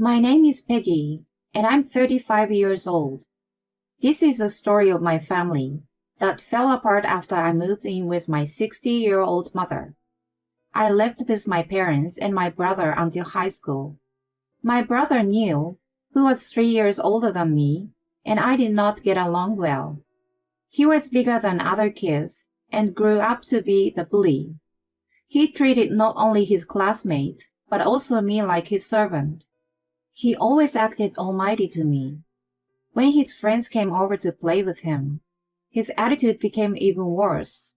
My name is Peggy, and I'm 35 years old. This is the story of my family that fell apart after I moved in with my 60-year-old mother. I lived with my parents and my brother until high school. My brother Neil, who was 3 years older than me, and I did not get along well. He was bigger than other kids and grew up to be the bully. He treated not only his classmates, but also me like his servant. He always acted almighty to me. When his friends came over to play with him, his attitude became even worse.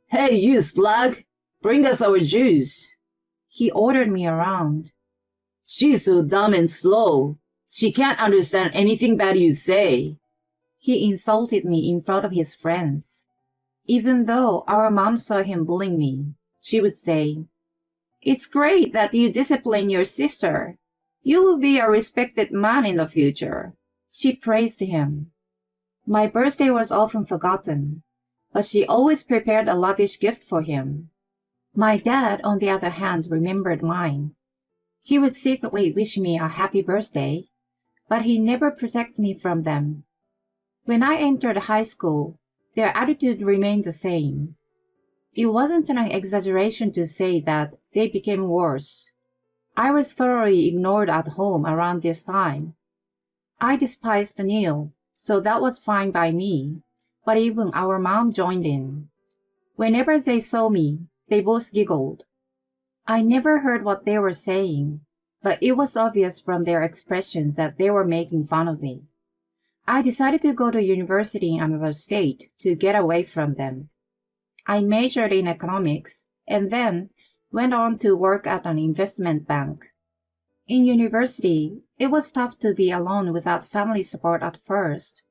Hey, you slug! Bring us our juice! He ordered me around. She's so dumb and slow. She can't understand anything bad you say. He insulted me in front of his friends. Even though our mom saw him bullying me, she would say, "It's great that you discipline your sister. You will be a respected man in the future." She praised him. My birthday was often forgotten, but she always prepared a lavish gift for him. My dad, on the other hand, remembered mine. He would secretly wish me a happy birthday, but he never protected me from them. When I entered high school, their attitude remained the same. It wasn't an exaggeration to say that they became worse. I was thoroughly ignored at home around this time. I despised Neil, so that was fine by me, but even our mom joined in. Whenever they saw me, they both giggled. I never heard what they were saying, but it was obvious from their expressions that they were making fun of me. I decided to go to university in another state to get away from them. I majored in economics and then went on to work at an investment bank. In university, it was tough to be alone without family support at first,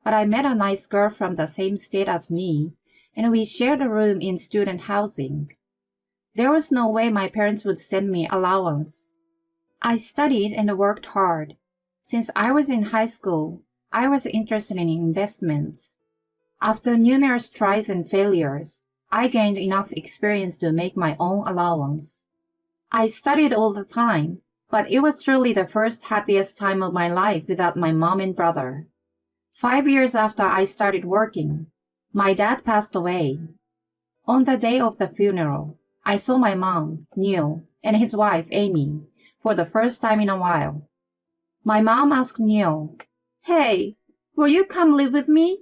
but I met a nice girl from the same state as me, and we shared a room in student housing. There was no way my parents would send me allowance. I studied and worked hard. Since I was in high school, I was interested in investments. After numerous tries and failures, I gained enough experience to make my own allowance. I studied all the time, but it was truly the first happiest time of my life without my mom and brother. 5 years after I started working, my dad passed away. On the day of the funeral, I saw my mom, Neil, and his wife, Amy, for the first time in a while. My mom asked Neil, "Hey, will you come live with me?"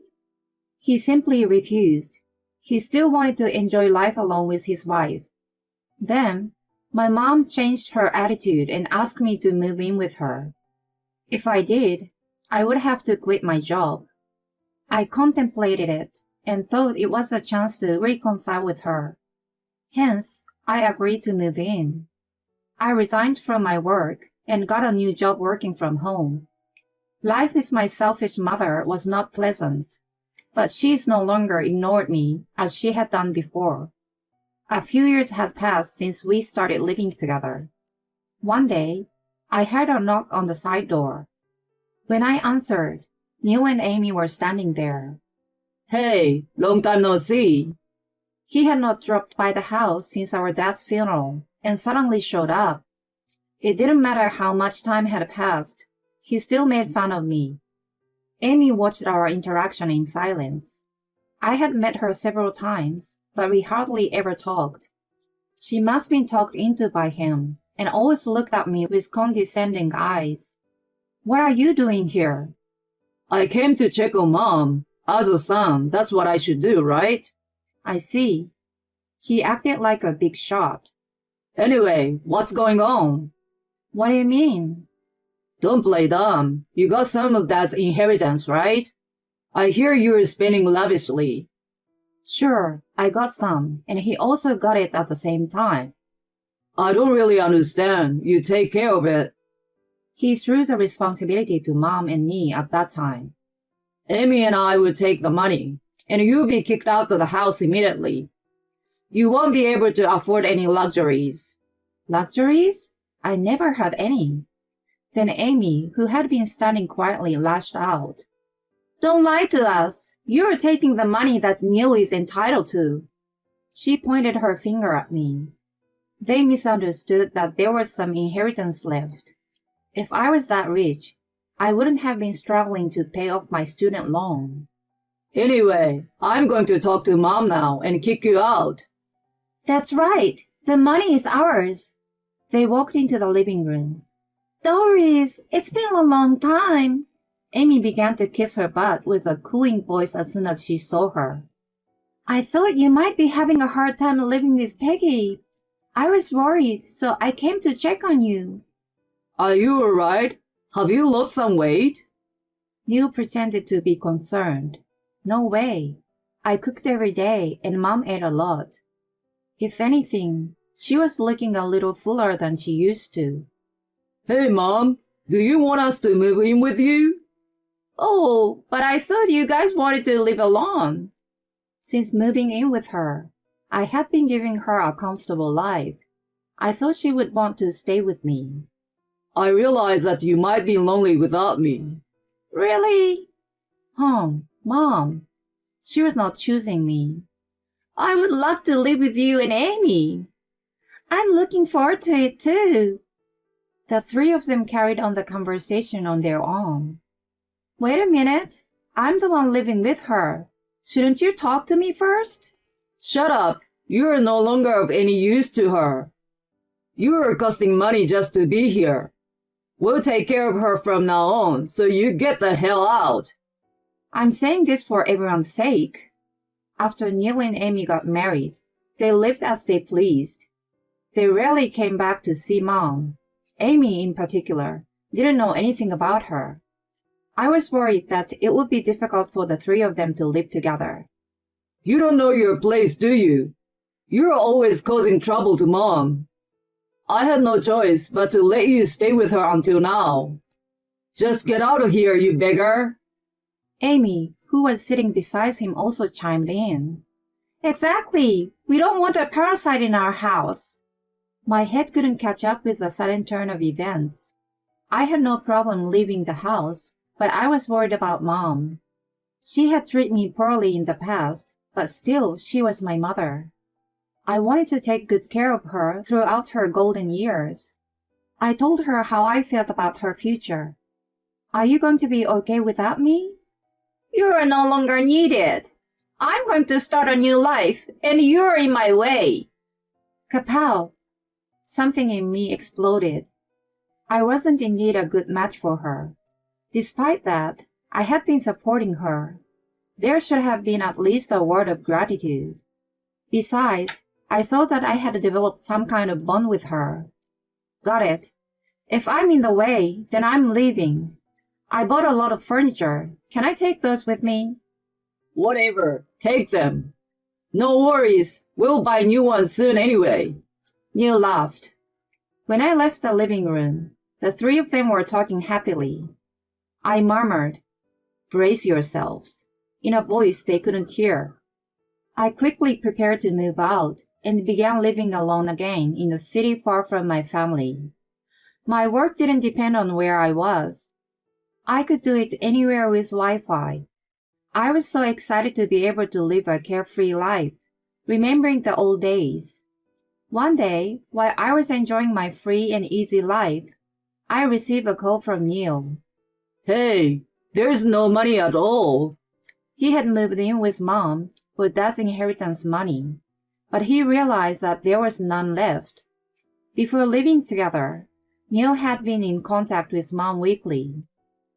He simply refused. He still wanted to enjoy life alone with his wife. Then, my mom changed her attitude and asked me to move in with her. If I did, I would have to quit my job. I contemplated it and thought it was a chance to reconcile with her. Hence, I agreed to move in. I resigned from my work and got a new job working from home. Life with my selfish mother was not pleasant, but she no longer ignored me as she had done before. A few years had passed since we started living together. One day, I heard a knock on the side door. When I answered, Neil and Amy were standing there. Hey, long time no see. He had not dropped by the house since our dad's funeral and suddenly showed up. It didn't matter how much time had passed. He still made fun of me. Amy watched our interaction in silence. I had met her several times, but we hardly ever talked. She must have been talked into by him, and always looked at me with condescending eyes. "What are you doing here?" I came to check on Mom. As a son, that's what I should do, right? "I see." He acted like a big shot. Anyway, what's going on? "What do you mean?" Don't play dumb. You got some of Dad's inheritance, right? I hear you're spending lavishly. "Sure, I got some, and he also got it at the same time." I don't really understand. You take care of it. He threw the responsibility to Mom and me at that time. Amy and I would take the money, and you'll be kicked out of the house immediately. You won't be able to afford any luxuries. Luxuries? I never had any. Then Amy, who had been standing quietly, lashed out. "Don't lie to us. You're taking the money that Neil is entitled to." She pointed her finger at me. They misunderstood that there was some inheritance left. If I was that rich, I wouldn't have been struggling to pay off my student loan. Anyway, I'm going to talk to Mom now and kick you out. That's right. The money is ours. They walked into the living room. Doris, it's been a long time. Amy began to kiss her butt with a cooing voice as soon as she saw her. I thought you might be having a hard time living with Peggy. I was worried, so I came to check on you. Are you alright? Have you lost some weight? Neil pretended to be concerned. No way. I cooked every day and Mom ate a lot. If anything, she was looking a little fuller than she used to. Hey, Mom, do you want us to move in with you? Oh, but I thought you guys wanted to live alone. Since moving in with her, I had been giving her a comfortable life. I thought she would want to stay with me. I realize that you might be lonely without me. Really? Mom. She was not choosing me. I would love to live with you and Amy. I'm looking forward to it too. The three of them carried on the conversation on their own. Wait a minute. I'm the one living with her. Shouldn't you talk to me first? Shut up. You are no longer of any use to her. You are costing money just to be here. We'll take care of her from now on, so you get the hell out. I'm saying this for everyone's sake. After Neil and Amy got married, they lived as they pleased. They rarely came back to see Mom. Amy, in particular, didn't know anything about her. I was worried that it would be difficult for the three of them to live together. You don't know your place, do you? You're always causing trouble to Mom. I had no choice but to let you stay with her until now. Just get out of here, you beggar. Amy, who was sitting beside him, also chimed in. Exactly. We don't want a parasite in our house. My head couldn't catch up with the sudden turn of events. I had no problem leaving the house, but I was worried about Mom. She had treated me poorly in the past, but still she was my mother. I wanted to take good care of her throughout her golden years. I told her how I felt about her future. Are you going to be okay without me? You are no longer needed. I'm going to start a new life, and you're in my way. Kapow! Something in me exploded. I wasn't indeed a good match for her. Despite that, I had been supporting her. There should have been at least a word of gratitude. Besides, I thought that I had developed some kind of bond with her. Got it. If I'm in the way, then I'm leaving. I bought a lot of furniture. Can I take those with me? Whatever. Take them. No worries. We'll buy new ones soon anyway. Neil laughed. When I left the living room, the three of them were talking happily. I murmured, "Brace yourselves," in a voice they couldn't hear. I quickly prepared to move out and began living alone again in a city far from my family. My work didn't depend on where I was. I could do it anywhere with Wi-Fi. I was so excited to be able to live a carefree life, remembering the old days. One day, while I was enjoying my free and easy life, I received a call from Neil. Hey, there's no money at all. He had moved in with Mom, who does inheritance money, but he realized that there was none left. Before living together, Neil had been in contact with Mom weekly.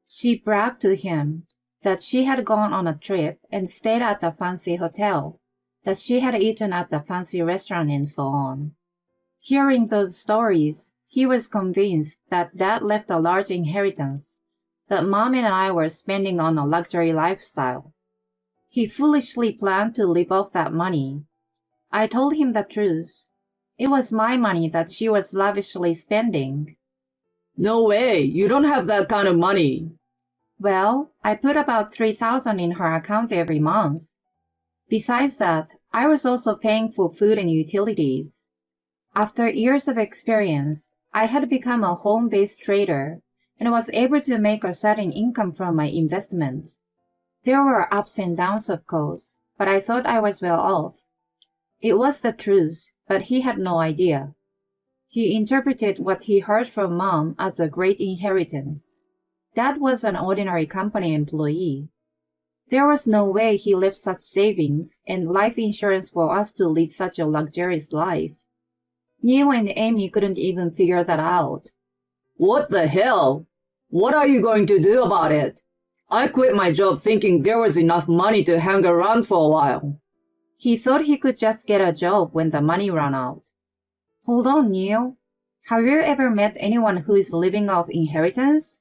She bragged to him that she had gone on a trip and stayed at a fancy hotel, that she had eaten at the fancy restaurant and so on. Hearing those stories, he was convinced that Dad left a large inheritance, that Mom and I were spending on a luxury lifestyle. He foolishly planned to live off that money. I told him the truth. It was my money that she was lavishly spending. No way, you don't have that kind of money. Well, I put about $3,000 in her account every month. Besides that, I was also paying for food and utilities. After years of experience, I had become a home-based trader and was able to make a certain income from my investments. There were ups and downs, of course, but I thought I was well off. It was the truth, but he had no idea. He interpreted what he heard from Mom as a great inheritance. Dad was an ordinary company employee. There was no way he left such savings and life insurance for us to lead such a luxurious life. Neil and Amy couldn't even figure that out. What the hell? What are you going to do about it? I quit my job thinking there was enough money to hang around for a while. He thought he could just get a job when the money ran out. Hold on, Neil. Have you ever met anyone who is living off inheritance?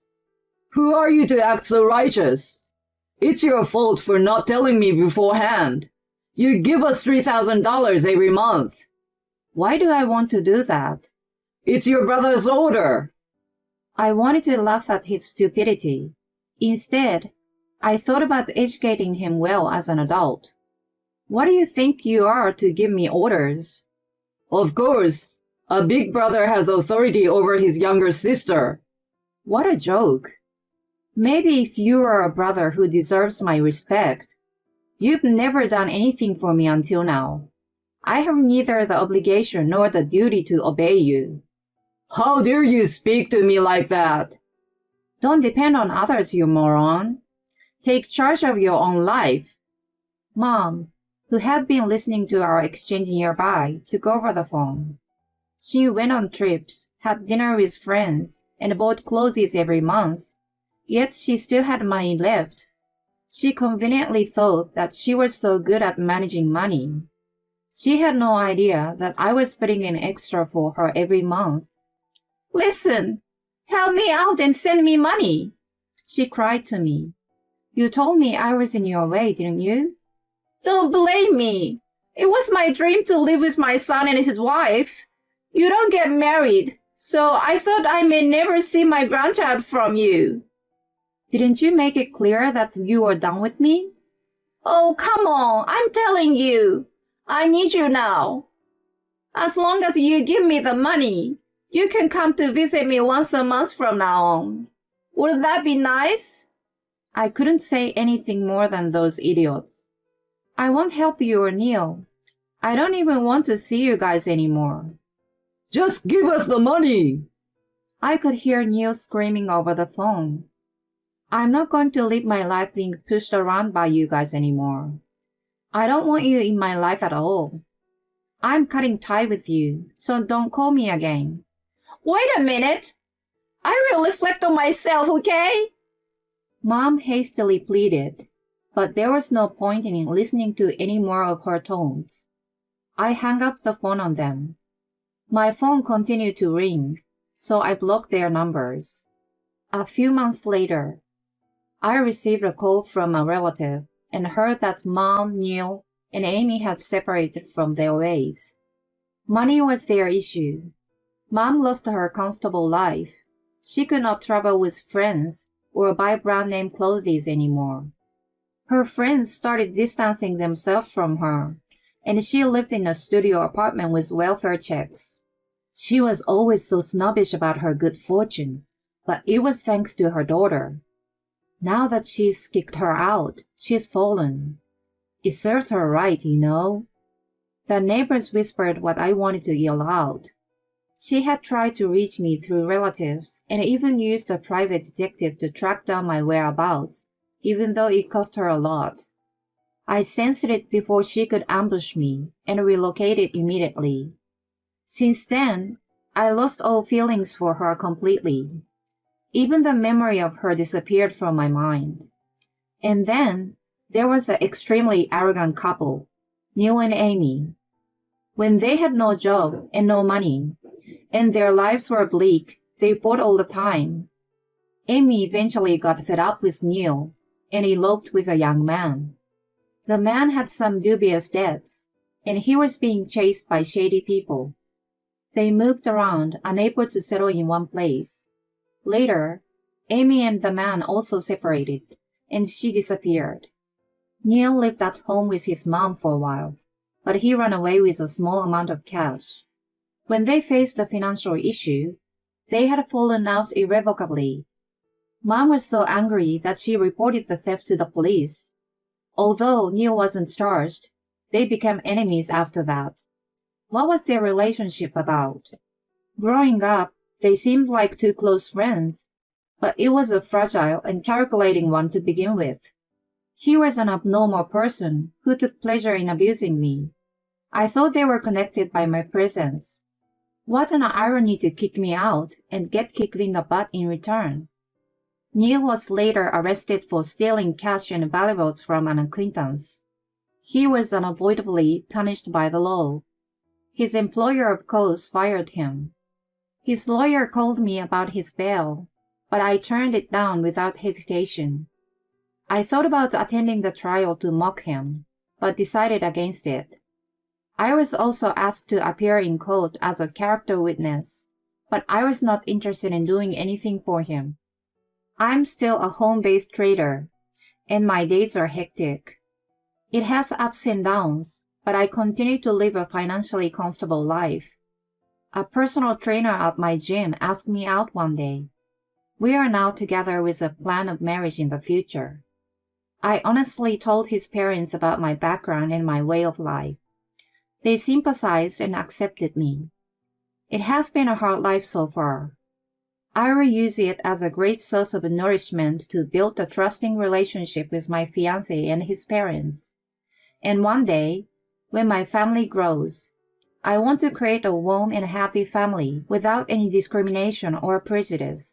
Who are you to act so righteous? It's your fault for not telling me beforehand. You give us $3,000 every month. Why do I want to do that? It's your brother's order. I wanted to laugh at his stupidity. Instead, I thought about educating him well as an adult. What do you think you are to give me orders? Of course, a big brother has authority over his younger sister. What a joke. Maybe if you are a brother who deserves my respect. You've never done anything for me until now. I have neither the obligation nor the duty to obey you. How dare you speak to me like that? Don't depend on others, you moron. Take charge of your own life. Mom, who had been listening to our exchange nearby, took over the phone. She went on trips, had dinner with friends, and bought clothes every month. Yet she still had money left. She conveniently thought that she was so good at managing money. She had no idea that I was putting in extra for her every month. Listen, help me out and send me money, she cried to me. You told me I was in your way, didn't you? Don't blame me. It was my dream to live with my son and his wife. You don't get married, so I thought I may never see my grandchild from you. Didn't you make it clear that you were done with me? Oh, come on, I'm telling you. I need you now. As long as you give me the money, you can come to visit me once a month from now on. Would that be nice? I couldn't say anything more than those idiots. I won't help you or Neil. I don't even want to see you guys anymore. Just give us the money. I could hear Neil screaming over the phone. I'm not going to live my life being pushed around by you guys anymore. I don't want you in my life at all. I'm cutting tie with you, so don't call me again. Wait a minute. I will reflect on myself, okay? Mom hastily pleaded, but there was no point in listening to any more of her tones. I hung up the phone on them. My phone continued to ring, so I blocked their numbers. A few months later, I received a call from a relative and heard that Mom, Neil, and Amy had separated from their ways. Money was their issue. Mom lost her comfortable life. She could not travel with friends or buy brand-name clothes anymore. Her friends started distancing themselves from her, and she lived in a studio apartment with welfare checks. She was always so snobbish about her good fortune, but it was thanks to her daughter. Now that she's kicked her out, she's fallen. It served her right, you know. The neighbors whispered what I wanted to yell out. She had tried to reach me through relatives and even used a private detective to track down my whereabouts, even though it cost her a lot. I sensed it before she could ambush me and relocated immediately. Since then, I lost all feelings for her completely. Even the memory of her disappeared from my mind. And then, there was the extremely arrogant couple, Neil and Amy. When they had no job and no money, and their lives were bleak, they fought all the time. Amy eventually got fed up with Neil and eloped with a young man. The man had some dubious debts, and he was being chased by shady people. They moved around, unable to settle in one place. Later, Amy and the man also separated, and she disappeared. Neil lived at home with his mom for a while, but he ran away with a small amount of cash. When they faced a financial issue, they had fallen out irrevocably. Mom was so angry that she reported the theft to the police. Although Neil wasn't charged, they became enemies after that. What was their relationship about? Growing up, they seemed like two close friends, but it was a fragile and calculating one to begin with. He was an abnormal person who took pleasure in abusing me. I thought they were connected by my presence. What an irony to kick me out and get kicked in the butt in return. Neil was later arrested for stealing cash and valuables from an acquaintance. He was unavoidably punished by the law. His employer, of course, fired him. His lawyer called me about his bail, but I turned it down without hesitation. I thought about attending the trial to mock him, but decided against it. I was also asked to appear in court as a character witness, but I was not interested in doing anything for him. I'm still a home-based trader, and my days are hectic. It has ups and downs, but I continue to live a financially comfortable life. A personal trainer at my gym asked me out one day. We are now together with a plan of marriage in the future. I honestly told his parents about my background and my way of life. They sympathized and accepted me. It has been a hard life so far. I will use it as a great source of nourishment to build a trusting relationship with my fiancé and his parents. And one day, when my family grows, I want to create a warm and happy family without any discrimination or prejudice.